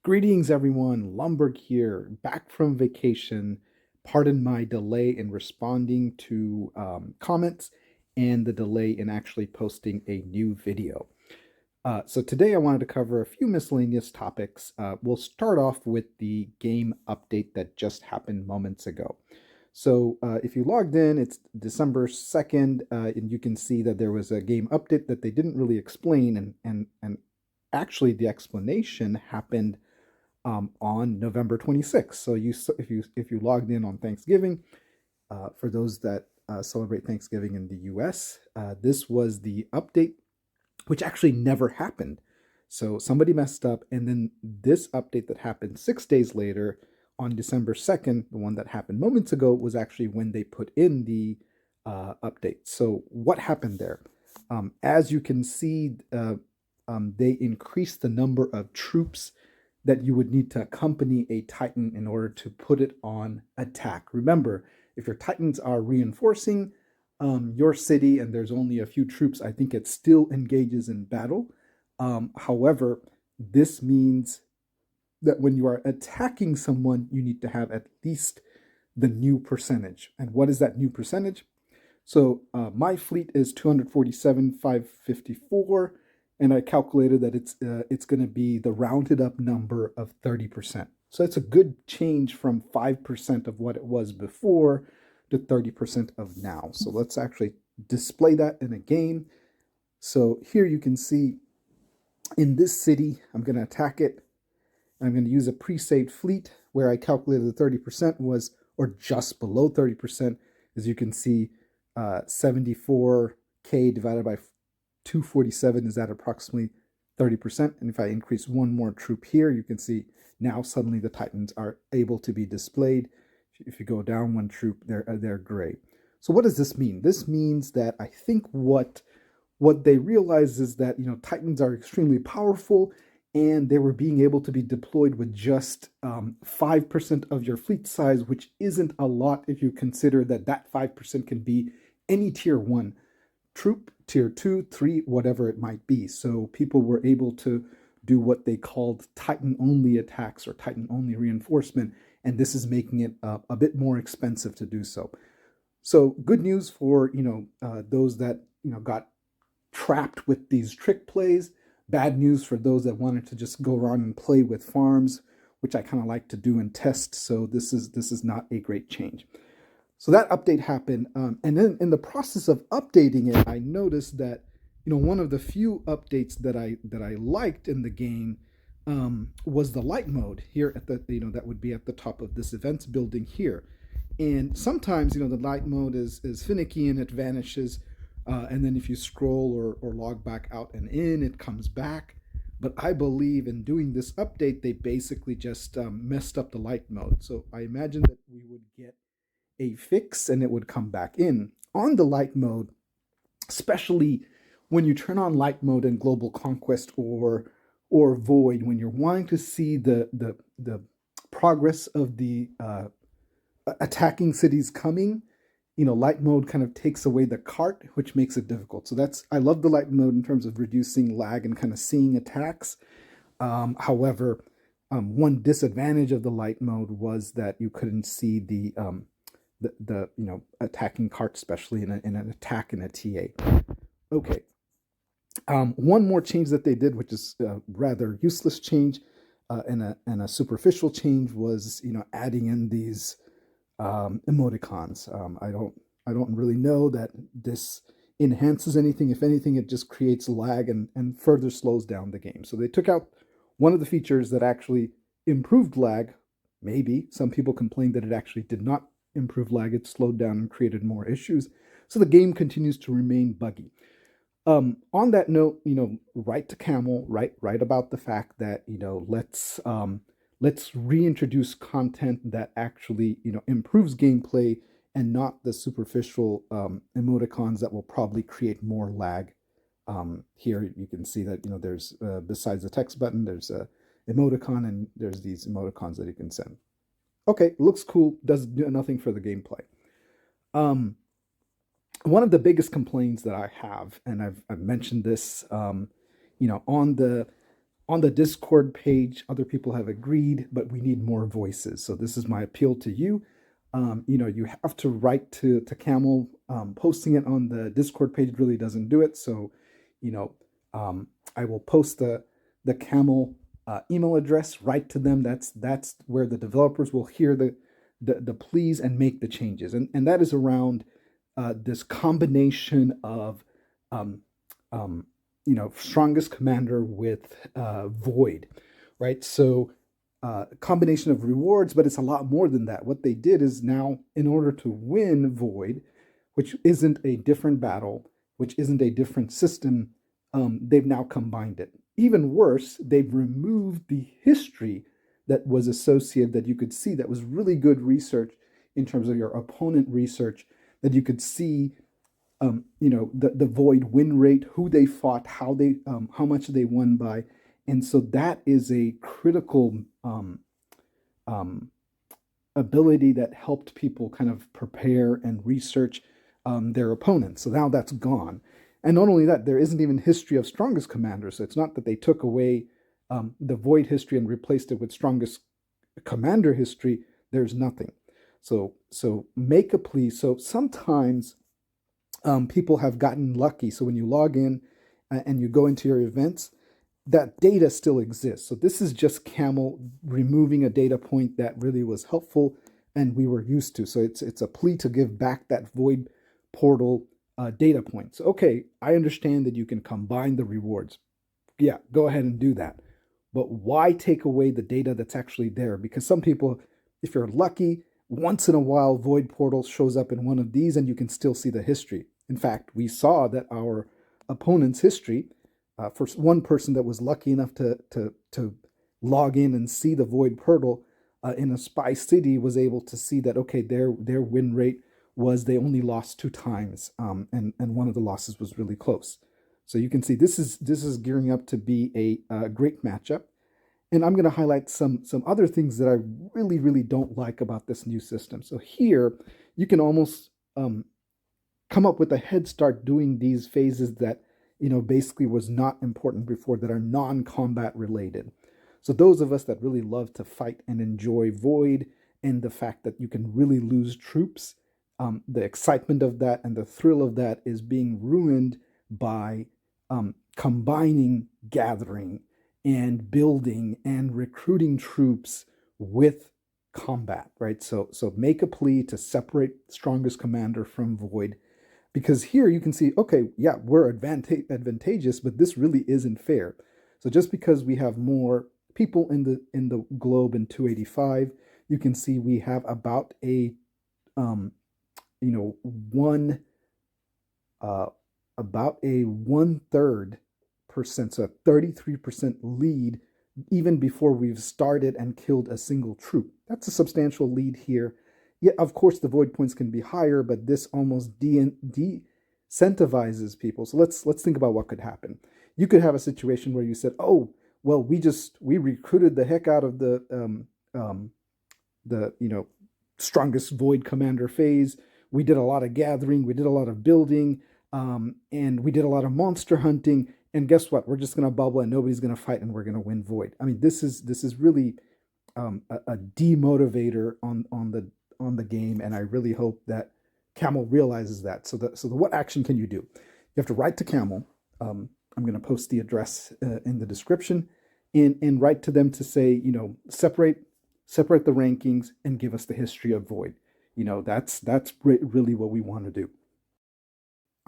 Greetings, everyone. Lumberg here, back from vacation. Pardon my delay in responding to comments and the delay in actually posting a new video. So today I wanted to cover a few miscellaneous topics. We'll start off with the game update that just happened moments ago. So if you logged in, it's December 2nd, and you can see that there was a game update that they didn't really explain, and actually the explanation happened on November 26th. So if you logged in on Thanksgiving, for those that celebrate Thanksgiving in the U.S., this was the update, which actually never happened. So somebody messed up, and then this update that happened 6 days later on December 2nd, the one that happened moments ago, was actually when they put in the update. So what happened there? As you can see, they increased the number of troops that you would need to accompany a Titan in order to put it on attack. Remember, if your Titans are reinforcing your city and there's only a few troops, I think it still engages in battle. However, this means that when you are attacking someone, you need to have at least the new percentage. And what is that new percentage? So my fleet is 247,554, and I calculated that it's going to be the rounded up number of 30%. So it's a good change from 5% of what it was before to 30% of now. So let's actually display that in a game. So here you can see in this city, I'm going to attack it. I'm going to use a pre-saved fleet where I calculated the 30% was, or just below 30%. As you can see, 74K divided by 247 is at approximately 30%. And if I increase one more troop here, you can see now suddenly the Titans are able to be displayed. If you go down one troop, they're gray. So what does this mean? This means that I think what they realized is that Titans are extremely powerful, and they were being able to be deployed with just 5% of your fleet size, which isn't a lot if you consider that 5% can be any tier 1 troop, tier 2, 3, whatever it might be. So people were able to do what they called Titan-only attacks or Titan-only reinforcement, and this is making it a bit more expensive to do so. So good news for those that got trapped with these trick plays. Bad news for those that wanted to just go around and play with farms, which I kind of like to do and test. So this is not a great change. So that update happened, and then in the process of updating it, I noticed that one of the few updates that I liked in the game was the Lite Mode here at the that would be at the top of this events building here. And sometimes the Lite Mode is finicky and it vanishes, and then if you scroll or log back out and in, it comes back. But I believe in doing this update, they basically just messed up the Lite Mode. So I imagine that we would get a fix and it would come back in. On the Lite Mode, especially when you turn on Lite Mode in Global Conquest or Void, when you're wanting to see the progress of the attacking cities coming, Lite Mode kind of takes away the cart, which makes it difficult. So I love the Lite Mode in terms of reducing lag and kind of seeing attacks. However, one disadvantage of the Lite Mode was that you couldn't see the attacking cart, especially in an attack in a TA. Okay. One more change that they did, which is a rather useless change, and a superficial change, was adding in these emoticons. I don't really know that this enhances anything. If anything, it just creates lag and further slows down the game. So they took out one of the features that actually improved lag. Maybe some people complained that it actually did not improve lag. It slowed down and created more issues. So the game continues to remain buggy. On that note, write to Camel, write about the fact that let's reintroduce content that actually improves gameplay and not the superficial emoticons that will probably create more lag. Here you can see that there's besides the text button, there's a emoticon, and there's these emoticons that you can send. Okay, looks cool, does nothing for the gameplay. One of the biggest complaints that I have, and I've mentioned this, on On the Discord page, other people have agreed, but we need more voices. So this is my appeal to you. You have to write to Camel. Posting it on the Discord page really doesn't do it. So, you know, I will post the Camel email address. Write to them. That's where the developers will hear the pleas and make the changes. And that is around this combination of um, um, strongest commander with void, right? So combination of rewards, but it's a lot more than that. What they did is now, in order to win void, which isn't a different battle, which isn't a different system, they've now combined it. Even worse, they've removed the history that was associated, that you could see, that was really good research in terms of your opponent research, that you could see the void win rate, who they fought, how much they won by. And so that is a critical um, ability that helped people kind of prepare and research their opponents. So now that's gone. And not only that, there isn't even history of strongest commanders. So it's not that they took away the void history and replaced it with strongest commander history. There's nothing. So make a plea. So sometimes people have gotten lucky. So when you log in and you go into your events, that data still exists. So this is just Camel removing a data point that really was helpful and we were used to. So it's a plea to give back that void portal data point. So, okay, I understand that you can combine the rewards. Yeah, go ahead and do that. But why take away the data that's actually there? Because some people, if you're lucky, once in a while, Void Portal shows up in one of these and you can still see the history. In fact, we saw that our opponent's history, for one person that was lucky enough to log in and see the Void Portal in a spy city, was able to see that, okay, their win rate was they only lost 2 times, and one of the losses was really close. So you can see this is gearing up to be a great matchup. And I'm going to highlight some other things that I really don't like about this new system. So here you can almost come up with a head start doing these phases that basically was not important before, that are non-combat related. So those of us that really love to fight and enjoy Void, and the fact that you can really lose troops, the excitement of that and the thrill of that is being ruined by combining gathering and building and recruiting troops with combat, right? So make a plea to separate strongest commander from void, because here you can see, okay, yeah, we're advantageous, but this really isn't fair. So just because we have more people in the globe in 285, you can see we have about a one about a 1/3%, so a 33% lead, even before we've started and killed a single troop. That's a substantial lead here. Yeah, of course, the void points can be higher, but this almost de-incentivizes people. So let's think about what could happen. You could have a situation where you said, "Oh, well, we recruited the heck out of the strongest void commander phase. We did a lot of gathering, we did a lot of building, and we did a lot of monster hunting. And guess what? We're just going to bubble, and nobody's going to fight, and we're going to win void." I mean, this is really a demotivator on the game, and I really hope that Camel realizes that. So what action can you do? You have to write to Camel. I'm going to post the address in the description, and write to them to say, separate the rankings and give us the history of void. That's really what we want to do.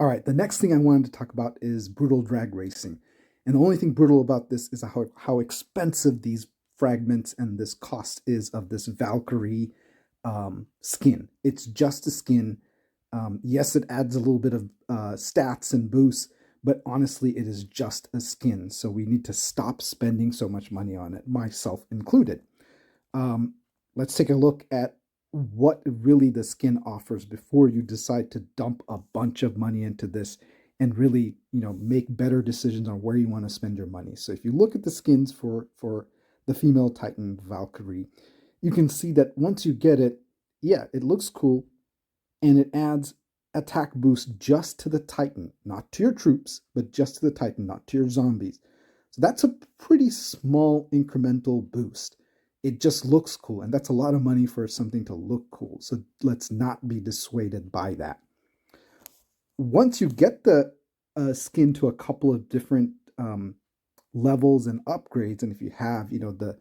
All right, the next thing I wanted to talk about is brutal drag racing. And the only thing brutal about this is how expensive these fragments and this cost is of this Valkyrie skin. It's just a skin. Yes, it adds a little bit of stats and boosts, but honestly, it is just a skin. So we need to stop spending so much money on it, myself included. Let's take a look at what really the skin offers before you decide to dump a bunch of money into this and really, make better decisions on where you want to spend your money. So if you look at the skins for the female Titan Valkyrie, you can see that once you get it, yeah, it looks cool, and it adds attack boost just to the Titan, not to your troops, but just to the Titan, not to your zombies. So that's a pretty small incremental boost. It just looks cool, and that's a lot of money for something to look cool. So let's not be dissuaded by that. Once you get the skin to a couple of different levels and upgrades, and if you have, the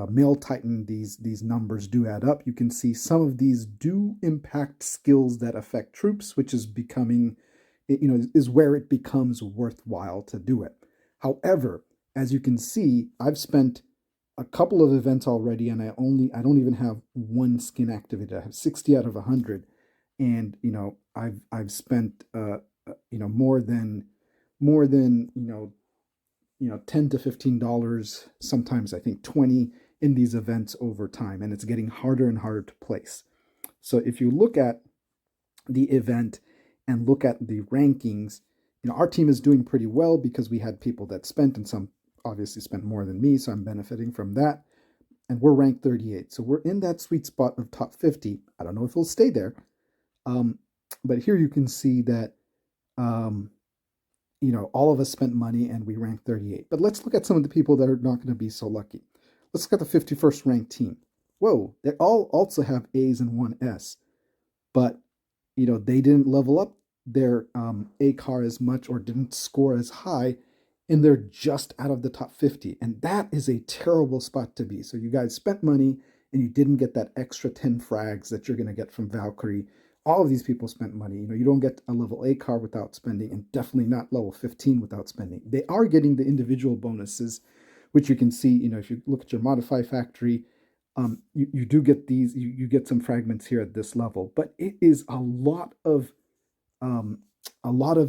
male Titan, these numbers do add up. You can see some of these do impact skills that affect troops, which is becoming, is where it becomes worthwhile to do it. However, as you can see, I've spent a couple of events already, and I don't even have one skin activated. I have 60 out of 100, and I've spent more than 10 to $15, sometimes I think 20 in these events over time, and it's getting harder and harder to place. So if you look at the event and look at the rankings, our team is doing pretty well because we had people that spent, and some obviously spent more than me, so I'm benefiting from that. And we're ranked 38. So we're in that sweet spot of top 50. I don't know if we'll stay there. But here you can see that, all of us spent money and we ranked 38. But let's look at some of the people that are not going to be so lucky. Let's look at the 51st ranked team. Whoa, they all also have A's and one S. But, they didn't level up their A car as much or didn't score as high, and they're just out of the top 50. And that is a terrible spot to be. So you guys spent money and you didn't get that extra 10 frags that you're going to get from Valkyrie. All of these people spent money. You don't get a level A car without spending, and definitely not level 15 without spending. They are getting the individual bonuses, which you can see, if you look at your modify factory, you do get these, you get some fragments here at this level, but it is a lot of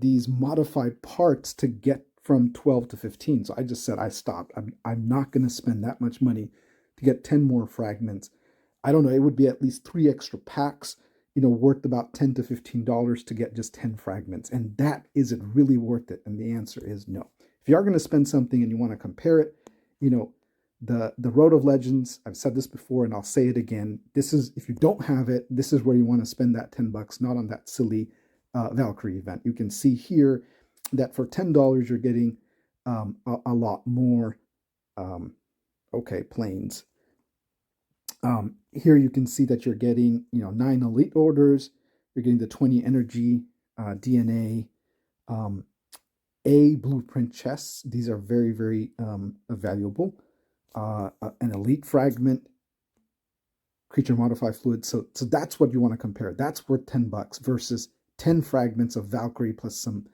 these modified parts to get from 12 to 15. So I just said I stopped. I'm not going to spend that much money to get 10 more fragments. I don't know, it would be at least 3 extra packs, worth about $10 to $15 to get just 10 fragments. And is it really worth it? And the answer is no. If you are going to spend something and you want to compare it, the Road of Legends, I've said this before and I'll say it again. This is, if you don't have it, this is where you want to spend that $10, not on that silly Valkyrie event. You can see here that for $10 you're getting a lot more planes. Here you can see that you're getting 9 elite orders, you're getting the 20 energy, DNA, a blueprint chests. These are very, very valuable. An elite fragment, creature modify fluid. So that's what you want to compare. That's worth $10 versus 10 fragments of Valkyrie plus some,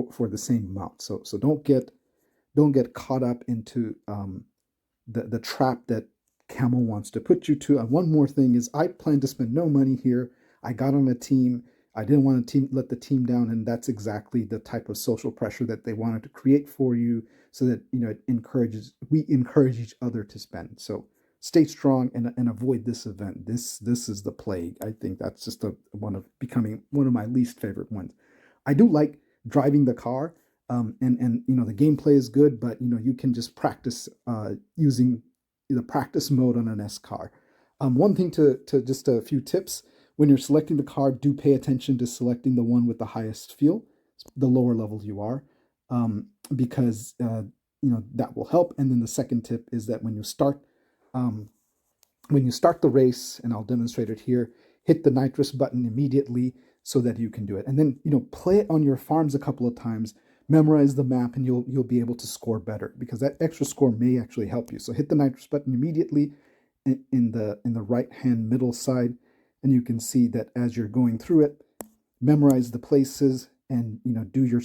for the same amount. So don't get caught up into the trap that Camel wants to put you to. And one more thing is, I plan to spend no money here. I got on a team. I didn't want to let the team down, and that's exactly the type of social pressure that they wanted to create for you, so that we encourage each other to spend. So stay strong and avoid this event. This is the plague. I think that's just becoming one of my least favorite ones. I do like driving the car, and the gameplay is good, but you can just practice using the practice mode on an S car. One thing to just a few tips: when you're selecting the car, do pay attention to selecting the one with the highest fuel, the lower level you are, because that will help. And then the second tip is that when you start the race, and I'll demonstrate it here, hit the Nitrous button immediately so that you can do it. And then play it on your farms a couple of times, memorize the map, and you'll be able to score better, because that extra score may actually help you. So hit the Nitrous button immediately in the right hand middle side, and you can see that as you're going through it, memorize the places, and do your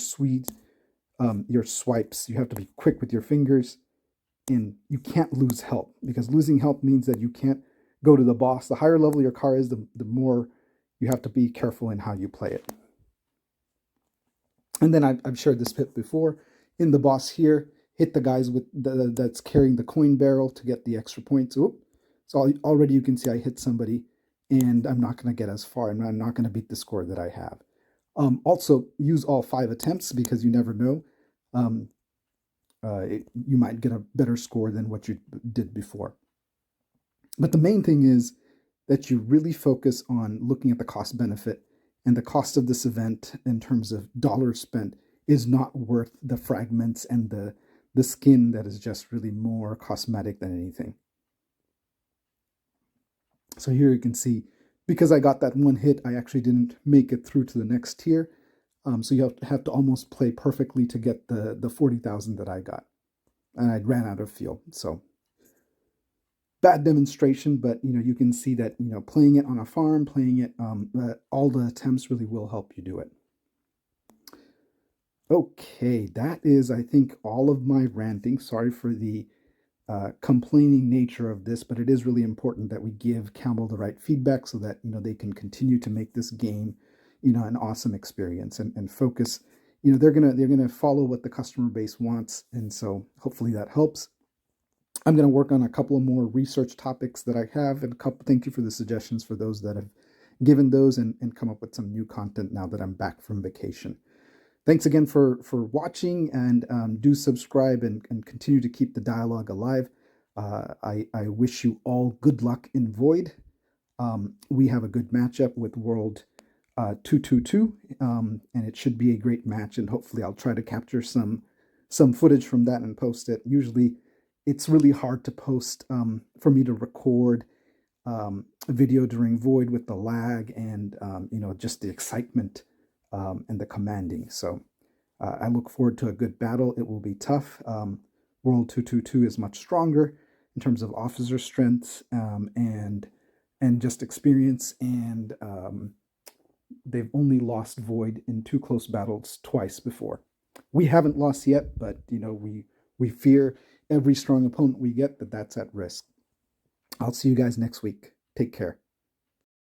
your swipes. You have to be quick with your fingers, and you can't lose health, because losing health means that you can't go to the boss. The higher level your car is, the more you have to be careful in how you play it. And then I've shared this tip before. In the boss here, hit the guys with that's carrying the coin barrel to get the extra points. Oop. So already you can see I hit somebody, and I'm not going to get as far. I'm not going to beat the score that I have. Also, use all 5 attempts, because you never know. You might get a better score than what you did before. But the main thing is that you really focus on looking at the cost benefit, and the cost of this event in terms of dollars spent is not worth the fragments and the the skin that is just really more cosmetic than anything. So here you can see, because I got that one hit, I actually didn't make it through to the next tier. So you have to almost play perfectly to get the 40,000 that I got. And I ran out of fuel. So bad demonstration, but you can see that playing it on a farm, playing it all the attempts really will help you do it. Okay, that is, I think, all of my ranting. Sorry for the complaining nature of this, but it is really important that we give Camel the right feedback so that they can continue to make this game an awesome experience and focus. They're gonna follow what the customer base wants, and so hopefully that helps. I'm going to work on a couple of more research topics that I have, and thank you for the suggestions for those that have given those and come up with some new content now that I'm back from vacation. Thanks again for watching, and do subscribe and continue to keep the dialogue alive. I wish you all good luck in Void. We have a good matchup with World 222, and it should be a great match, and hopefully I'll try to capture some footage from that and post it. Usually it's really hard to post, for me to record a video during Void with the lag and just the excitement and the commanding. So I look forward to a good battle. It will be tough. World 222 is much stronger in terms of officer strength, and just experience, and they've only lost Void in 2 close battles twice before. We haven't lost yet, but we fear every strong opponent we get, that's at risk. I'll see you guys next week. Take care.